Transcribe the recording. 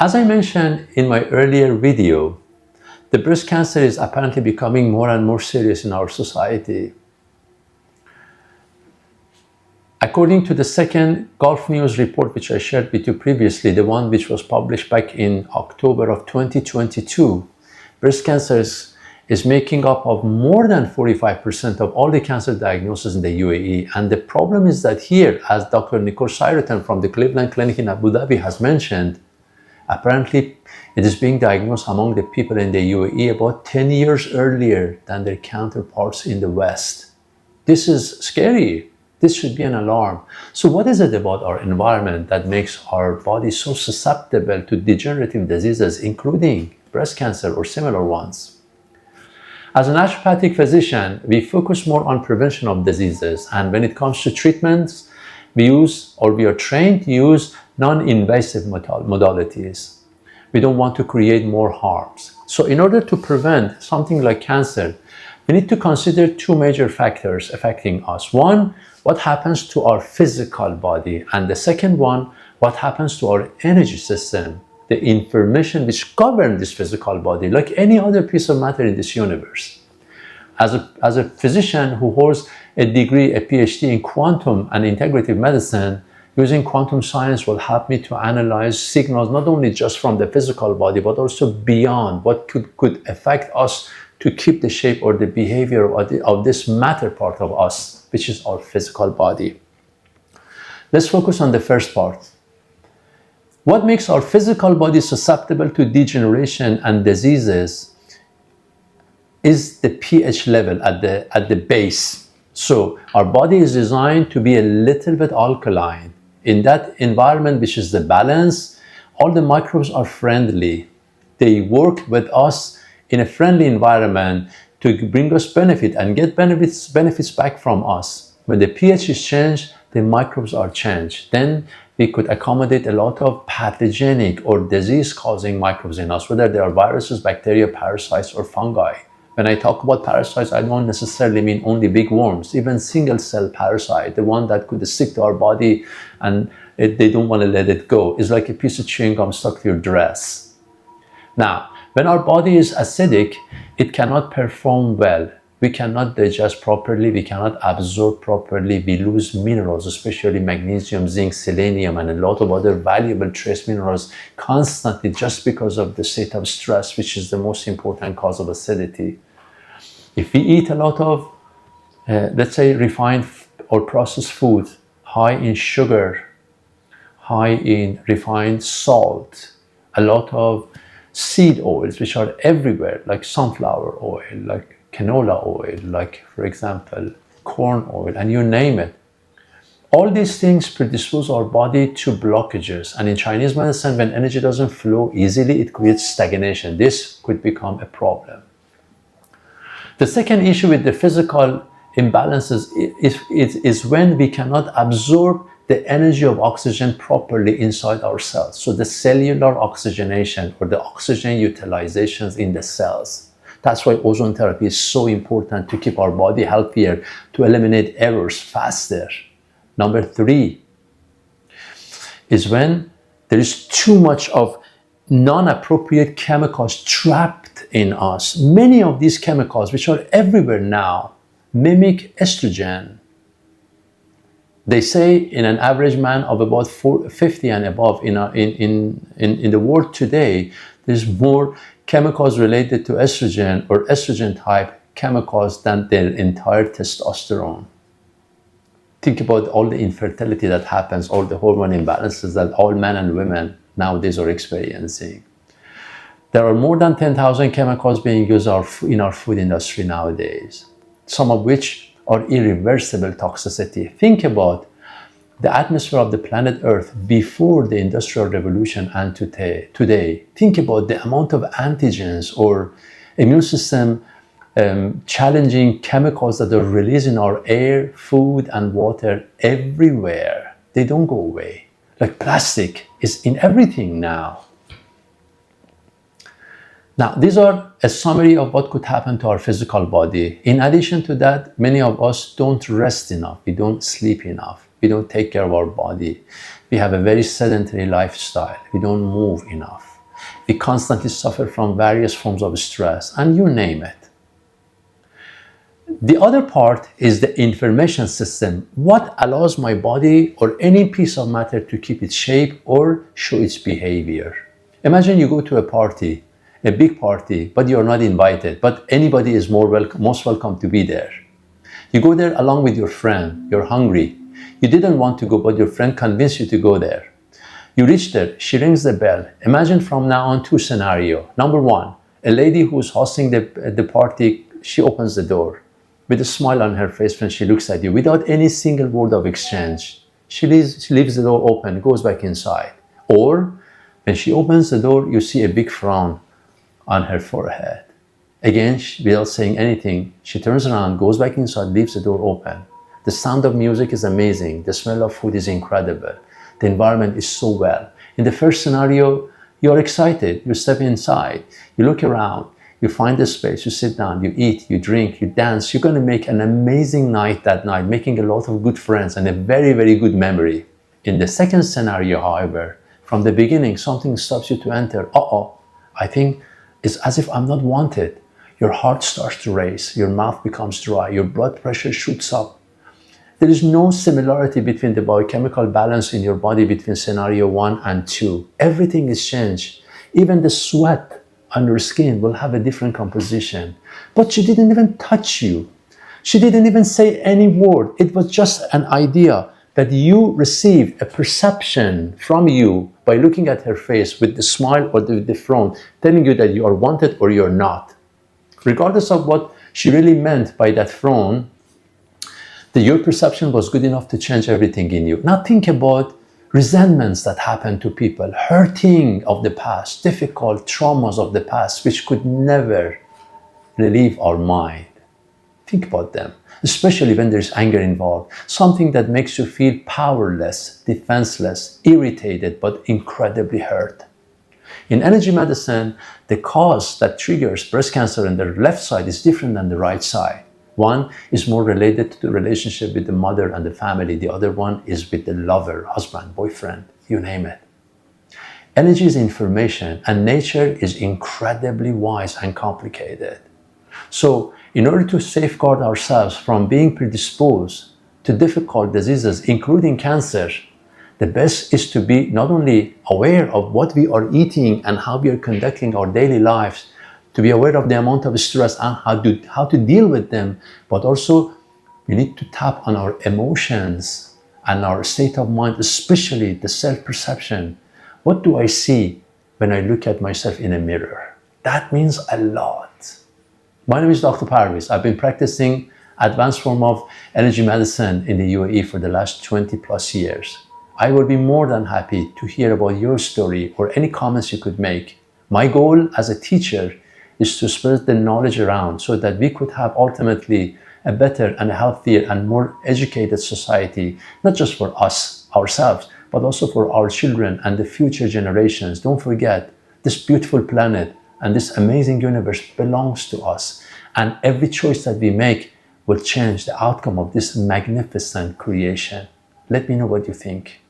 As I mentioned in my earlier video, the breast cancer is apparently becoming more and more serious in our society. According to the second Gulf News report, which I shared with you previously, the one which was published back in October of 2022, breast cancer is making up of more than 45% of all the cancer diagnoses in the UAE. And the problem is that here, as Dr. Nicole Shiraton from the Cleveland Clinic in Abu Dhabi has mentioned, apparently it is being diagnosed among the people in the UAE about 10 years earlier than their counterparts in the West. This is scary. This should be an alarm. So what is it about our environment that makes our body so susceptible to degenerative diseases, including breast cancer or similar ones? As a naturopathic physician, we focus more on prevention of diseases, and when it comes to treatments, we are trained to use non-invasive modalities. We don't want to create more harms. So in order to prevent something like cancer, we need to consider two major factors affecting us. One, what happens to our physical body, and the second one, what happens to our energy system, the information which governs this physical body, like any other piece of matter in this universe. As a physician who holds a degree, a Ph.D. in quantum and integrative medicine, using quantum science will help me to analyze signals not only just from the physical body, but also beyond what could affect us to keep the shape or the behavior of this matter part of us, which is our physical body. Let's focus on the first part. What makes our physical body susceptible to degeneration and diseases is the pH level at the base. So our body is designed to be a little bit alkaline. In that environment, which is the balance, all the microbes are friendly. They work with us in a friendly environment to bring us benefit and get benefits back from us. When the pH is changed, the microbes are changed. Then we could accommodate a lot of pathogenic or disease-causing microbes in us, whether they are viruses, bacteria, parasites, or fungi. When I talk about parasites, I don't necessarily mean only big worms, even single-cell parasite, the one that could stick to our body and they don't want to let it go. It's like a piece of chewing gum stuck to your dress. Now, when our body is acidic, it cannot perform well. We cannot digest properly, we cannot absorb properly, we lose minerals, especially magnesium, zinc, selenium, and a lot of other valuable trace minerals constantly just because of the state of stress, which is the most important cause of acidity. If we eat a lot of, let's say, refined or processed food, high in sugar, high in refined salt, a lot of seed oils, which are everywhere, like sunflower oil, like canola oil, like, for example, corn oil, and you name it. All these things predispose our body to blockages. And in Chinese medicine, when energy doesn't flow easily, it creates stagnation. This could become a problem. The second issue with the physical imbalances is when we cannot absorb the energy of oxygen properly inside our cells. So the cellular oxygenation or the oxygen utilizations in the cells. That's why ozone therapy is so important to keep our body healthier, to eliminate errors faster. Number three is when there is too much of non-appropriate chemicals trapped in us. Many of these chemicals, which are everywhere now, mimic estrogen. They say in an average man of about 50 and above in the world today, there's more chemicals related to estrogen or estrogen type chemicals than their entire testosterone. Think about all the infertility that happens, all the hormone imbalances that all men and women nowadays are experiencing. There are more than 10,000 chemicals being used in our food industry nowadays, some of which are irreversible toxicity. Think about the atmosphere of the planet Earth before the Industrial Revolution and today. Think about the amount of antigens or immune system challenging chemicals that are released in our air, food, and water everywhere. They don't go away. Like plastic is in everything now. Now, these are a summary of what could happen to our physical body. In addition to that, many of us don't rest enough. We don't sleep enough. We don't take care of our body. We have a very sedentary lifestyle. We don't move enough. We constantly suffer from various forms of stress, and you name it. The other part is the information system. What allows my body or any piece of matter to keep its shape or show its behavior? Imagine you go to a party, a big party, but you're not invited, but anybody is most welcome to be there. You go there along with your friend, you're hungry. You didn't want to go, but your friend convinced you to go there. You reach there, she rings the bell. Imagine from now on two scenarios. Number one, a lady who's hosting the party, she opens the door with a smile on her face when she looks at you without any single word of exchange. She leaves the door open, goes back inside. Or when she opens the door, you see a big frown on her forehead. Again, without saying anything, she turns around, goes back inside, leaves the door open. The sound of music is amazing. The smell of food is incredible. The environment is so well. In the first scenario, you're excited. You step inside, you look around, you find a space, you sit down, you eat, you drink, you dance. You're going to make an amazing night that night, making a lot of good friends and a very, very good memory. In the second scenario, however, from the beginning, something stops you to enter. I think it's as if I'm not wanted. Your heart starts to race, your mouth becomes dry, your blood pressure shoots up. There is no similarity between the biochemical balance in your body between scenario 1 and 2. Everything is changed. Even the sweat on your skin will have a different composition. But she didn't even touch you. She didn't even say any word. It was just an idea that you received a perception from you by looking at her face with the smile or the frown, telling you that you are wanted or you're not. Regardless of what she really meant by that frown, your perception was good enough to change everything in you. Now think about resentments that happen to people, hurting of the past, difficult traumas of the past, which could never relieve our mind. Think about them, especially when there's anger involved, something that makes you feel powerless, defenseless, irritated, but incredibly hurt. In energy medicine, the cause that triggers breast cancer on the left side is different than the right side. One is more related to the relationship with the mother and the family. The other one is with the lover, husband, boyfriend, you name it. Energy is information, and nature is incredibly wise and complicated. So in order to safeguard ourselves from being predisposed to difficult diseases, including cancer, the best is to be not only aware of what we are eating and how we are conducting our daily lives, to be aware of the amount of stress and how to deal with them, but also we need to tap on our emotions and our state of mind, especially the self-perception. What do I see when I look at myself in a mirror? That means a lot. My name is Dr. Parviz. I've been practicing advanced form of energy medicine in the UAE for the last 20 plus years. I will be more than happy to hear about your story or any comments you could make. My goal as a teacher is to spread the knowledge around so that we could have ultimately a better and a healthier and more educated society, not just for us, ourselves, but also for our children and the future generations. Don't forget, this beautiful planet and this amazing universe belongs to us, and every choice that we make will change the outcome of this magnificent creation. Let me know what you think.